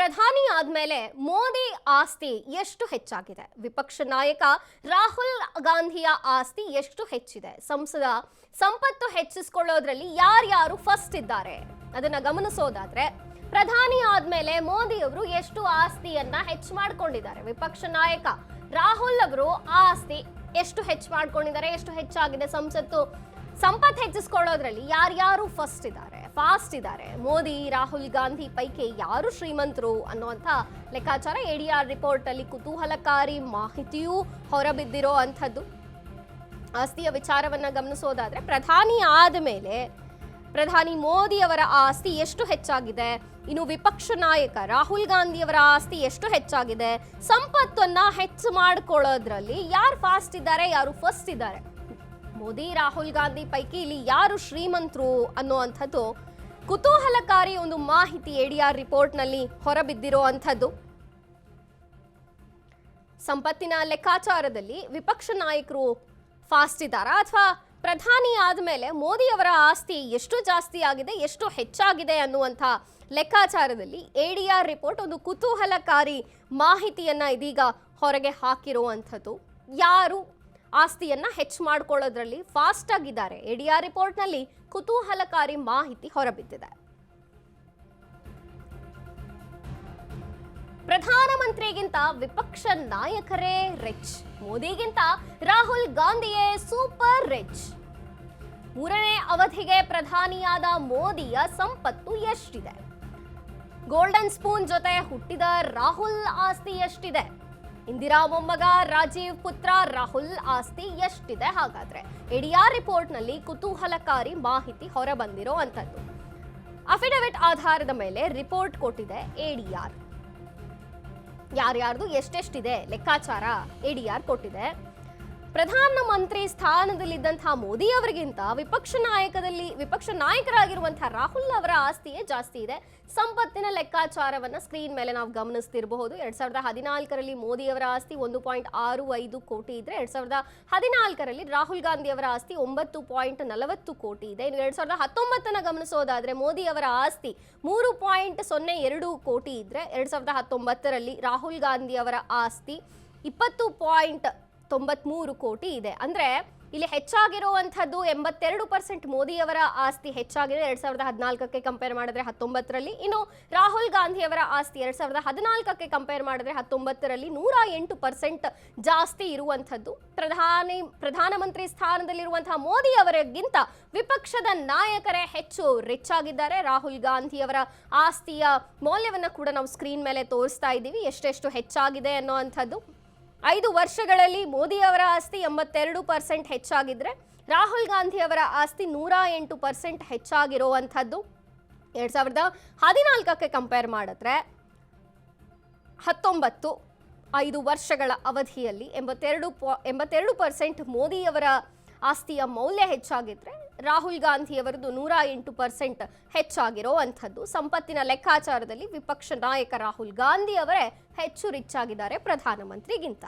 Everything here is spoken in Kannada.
ಪ್ರಧಾನಿ ಆದ್ಮೇಲೆ ಮೋದಿ ಆಸ್ತಿ ಎಷ್ಟು ಹೆಚ್ಚಾಗಿದೆ? ವಿಪಕ್ಷ ನಾಯಕ ರಾಹುಲ್ ಗಾಂಧಿಯ ಆಸ್ತಿ ಎಷ್ಟು ಹೆಚ್ಚಿದೆ? ಸಂಸದ ಸಂಪತ್ತು ಹೆಚ್ಚಿಸಿಕೊಳ್ಳೋದ್ರಲ್ಲಿ ಯಾರ್ಯಾರು ಫಸ್ಟ್ ಇದ್ದಾರೆ ಅದನ್ನ ಗಮನಿಸೋದಾದ್ರೆ, ಪ್ರಧಾನಿ ಆದ್ಮೇಲೆ ಮೋದಿ ಅವರು ಎಷ್ಟು ಆಸ್ತಿಯನ್ನ ಹೆಚ್ಚು ಮಾಡ್ಕೊಂಡಿದ್ದಾರೆ? ವಿಪಕ್ಷ ನಾಯಕ ರಾಹುಲ್ ಅವರು ಆಸ್ತಿ ಎಷ್ಟು ಹೆಚ್ಚು ಮಾಡ್ಕೊಂಡಿದ್ದಾರೆ, ಎಷ್ಟು ಹೆಚ್ಚಾಗಿದೆ? ಸಂಪತ್ತು ಹೆಚ್ಚಿಸಿಕೊಳ್ಳೋದ್ರಲ್ಲಿ ಯಾರ್ಯಾರು ಫಸ್ಟ್ ಇದ್ದಾರೆ? ಮೋದಿ ರಾಹುಲ್ ಗಾಂಧಿ ಪೈಕಿ ಯಾರು ಶ್ರೀಮಂತರು ಅನ್ನುವಂಥ ಲೆಕ್ಕಾಚಾರ ADR ರಿಪೋರ್ಟ್ ಅಲ್ಲಿ ಕುತೂಹಲಕಾರಿ ಮಾಹಿತಿಯೂ ಹೊರಬಿದ್ದಿರೋ ಅಂಥದ್ದು. ಆಸ್ತಿಯ ವಿಚಾರವನ್ನ ಗಮನಿಸೋದಾದ್ರೆ, ಪ್ರಧಾನಿ ಆದ ಮೇಲೆ ಪ್ರಧಾನಿ ಮೋದಿ ಅವರ ಆಸ್ತಿ ಎಷ್ಟು ಹೆಚ್ಚಾಗಿದೆ, ಇನ್ನು ವಿಪಕ್ಷ ನಾಯಕ ರಾಹುಲ್ ಗಾಂಧಿ ಅವರ ಆಸ್ತಿ ಎಷ್ಟು ಹೆಚ್ಚಾಗಿದೆ, ಸಂಪತ್ತನ್ನ ಹೆಚ್ಚು ಮಾಡ್ಕೊಳ್ಳೋದ್ರಲ್ಲಿ ಯಾರು ಫಾಸ್ಟ್ ಇದ್ದಾರೆ, ಯಾರು ಫಸ್ಟ್ ಇದ್ದಾರೆ, ಮೋದಿ ರಾಹುಲ್ ಗಾಂಧಿ ಪೈಕಿ ಇಲ್ಲಿ ಯಾರು ಶ್ರೀಮಂತರು ಅನ್ನುವಂಥದ್ದು ಕುತೂಹಲಕಾರಿ ಒಂದು ಮಾಹಿತಿ ADR ರಿಪೋರ್ಟ್ ನಲ್ಲಿ ಹೊರಬಿದ್ದಿರೋ ಅಂಥದ್ದು. ಸಂಪತ್ತಿನ ಲೆಕ್ಕಾಚಾರದಲ್ಲಿ ವಿಪಕ್ಷ ನಾಯಕರು ಫಾಸ್ಟ್ ಇದ್ದಾರಾ, ಅಥವಾ ಪ್ರಧಾನಿ ಆದಮೇಲೆ ಮೋದಿ ಅವರ ಆಸ್ತಿ ಎಷ್ಟು ಜಾಸ್ತಿ ಆಗಿದೆ, ಎಷ್ಟು ಹೆಚ್ಚಾಗಿದೆ ಅನ್ನುವಂಥ ಲೆಕ್ಕಾಚಾರದಲ್ಲಿ ADR ರಿಪೋರ್ಟ್ ಒಂದು ಕುತೂಹಲಕಾರಿ ಮಾಹಿತಿಯನ್ನ ಇದೀಗ ಹೊರಗೆ ಹಾಕಿರುವಂಥದ್ದು. ಯಾರು ಆಸ್ತಿಯನ್ನ ಹೆಚ್ಚು ಮಾಡ್ಕೊಳ್ಳೋದ್ರಲ್ಲಿ ಫಾಸ್ಟ್ ಆಗಿದ್ದಾರೆ? ADR ರಿಪೋರ್ಟ್ ನಲ್ಲಿ ಕುತೂಹಲಕಾರಿ ಮಾಹಿತಿ ಹೊರಬಿದ್ದಿದೆ. ಪ್ರಧಾನಮಂತ್ರಿಗಿಂತ ವಿಪಕ್ಷ ನಾಯಕರೇ ರಿಚ್, ಮೋದಿಗಿಂತ ರಾಹುಲ್ ಗಾಂಧಿಯೇ ಸೂಪರ್ ರಿಚ್. ಮೂರನೇ ಅವಧಿಗೆ ಪ್ರಧಾನಿಯಾದ ಮೋದಿಯ ಸಂಪತ್ತು ಎಷ್ಟಿದೆ? ಗೋಲ್ಡನ್ ಸ್ಪೂನ್ ಜೊತೆ ಹುಟ್ಟಿದ ರಾಹುಲ್ ಆಸ್ತಿ ಎಷ್ಟಿದೆ? ಇಂದಿರಾ ಮೊಮ್ಮಗ ರಾಜೀವ್ ಪುತ್ರ ರಾಹುಲ್ ಆಸ್ತಿ ಎಷ್ಟಿದೆ? ಹಾಗಾದ್ರೆ ADR ರಿಪೋರ್ಟ್ ನಲ್ಲಿ ಕುತೂಹಲಕಾರಿ ಮಾಹಿತಿ ಹೊರಬಂದಿರೋ ಅಂಥದ್ದು. ಅಫಿಡವಿಟ್ ಆಧಾರದ ಮೇಲೆ ರಿಪೋರ್ಟ್ ಕೊಟ್ಟಿದೆ ADR. ಯಾರ್ಯಾರ್ದು ಎಷ್ಟೆಷ್ಟಿದೆ ಲೆಕ್ಕಾಚಾರ ADR ಕೊಟ್ಟಿದೆ. ಪ್ರಧಾನಮಂತ್ರಿ ಸ್ಥಾನದಲ್ಲಿದ್ದಂತಹ ಮೋದಿ ಅವರಿಗಿಂತ ವಿಪಕ್ಷ ನಾಯಕರಾಗಿರುವಂತಹ ರಾಹುಲ್ ಅವರ ಆಸ್ತಿಯೇ ಜಾಸ್ತಿ ಇದೆ. ಸಂಪತ್ತಿನ ಲೆಕ್ಕಾಚಾರವನ್ನ ಸ್ಕ್ರೀನ್ ಮೇಲೆ ನಾವು ಗಮನಿಸ್ತಿರಬಹುದು. 2014ರಲ್ಲಿ ಮೋದಿ ಅವರ ಆಸ್ತಿ 1.65 ಕೋಟಿ ಇದ್ರೆ, 2014ರಲ್ಲಿ ರಾಹುಲ್ ಗಾಂಧಿ ಅವರ ಆಸ್ತಿ 9.40 ಕೋಟಿ ಇದೆ. ಇನ್ನು 2019ನ ಗಮನಿಸೋದಾದ್ರೆ ಮೋದಿ ಅವರ ಆಸ್ತಿ 3.02 ಕೋಟಿ ಇದ್ರೆ, 2019ರಲ್ಲಿ ರಾಹುಲ್ ಗಾಂಧಿ ಅವರ ಆಸ್ತಿ 20.93 ಕೋಟಿ ಇದೆ. ಅಂದ್ರೆ ಇಲ್ಲಿ ಹೆಚ್ಚಾಗಿರುವಂಥದ್ದು 82% ಮೋದಿಯವರ ಆಸ್ತಿ ಹೆಚ್ಚಾಗಿದೆ 2014ಕ್ಕೆ ಕಂಪೇರ್ ಮಾಡಿದ್ರೆ 19ರಲ್ಲಿ. ಇನ್ನು ರಾಹುಲ್ ಗಾಂಧಿ ಅವರ ಆಸ್ತಿ 2014ಕ್ಕೆ ಕಂಪೇರ್ ಮಾಡಿದ್ರೆ 19ರಲ್ಲಿ 108% ಜಾಸ್ತಿ ಇರುವಂಥದ್ದು. ಪ್ರಧಾನಮಂತ್ರಿ ಸ್ಥಾನದಲ್ಲಿರುವಂತಹ ಮೋದಿ ಅವರಿಗಿಂತ ವಿಪಕ್ಷದ ನಾಯಕರೇ ಹೆಚ್ಚು ರಿಚ್ ಆಗಿದ್ದಾರೆ. ರಾಹುಲ್ ಗಾಂಧಿ ಅವರ ಆಸ್ತಿಯ ಮೌಲ್ಯವನ್ನ ಕೂಡ ನಾವು ಸ್ಕ್ರೀನ್ ಮೇಲೆ ತೋರಿಸ್ತಾ ಇದ್ದೀವಿ, ಎಷ್ಟೆಷ್ಟು ಹೆಚ್ಚಾಗಿದೆ ಅನ್ನೋವಂಥದ್ದು. 5 ವರ್ಷಗಳಲ್ಲಿ ಮೋದಿ ಅವರ ಆಸ್ತಿ 82% ಹೆಚ್ಚಾಗಿದ್ರೆ, ರಾಹುಲ್ ಗಾಂಧಿ ಅವರ ಆಸ್ತಿ 108% ಹೆಚ್ಚಾಗಿರುವಂಥದ್ದು. 2014ಕ್ಕೆ ಕಂಪೇರ್ ಮಾಡಿದ್ರೆ 5 ವರ್ಷಗಳ ಅವಧಿಯಲ್ಲಿ 82% ಮೋದಿಯವರ ಆಸ್ತಿಯ ಮೌಲ್ಯ ಹೆಚ್ಚಾಗಿದ್ರೆ, ರಾಹುಲ್ ಗಾಂಧಿ ಅವರದ್ದು 108% ಹೆಚ್ಚಾಗಿರುವಂಥದ್ದು. ಸಂಪತ್ತಿನ ಲೆಕ್ಕಾಚಾರದಲ್ಲಿ ವಿಪಕ್ಷ ನಾಯಕ ರಾಹುಲ್ ಗಾಂಧಿ ಅವರೇ ಹೆಚ್ಚು ರಿಚ್ ಆಗಿದ್ದಾರೆ ಪ್ರಧಾನಮಂತ್ರಿಗಿಂತ.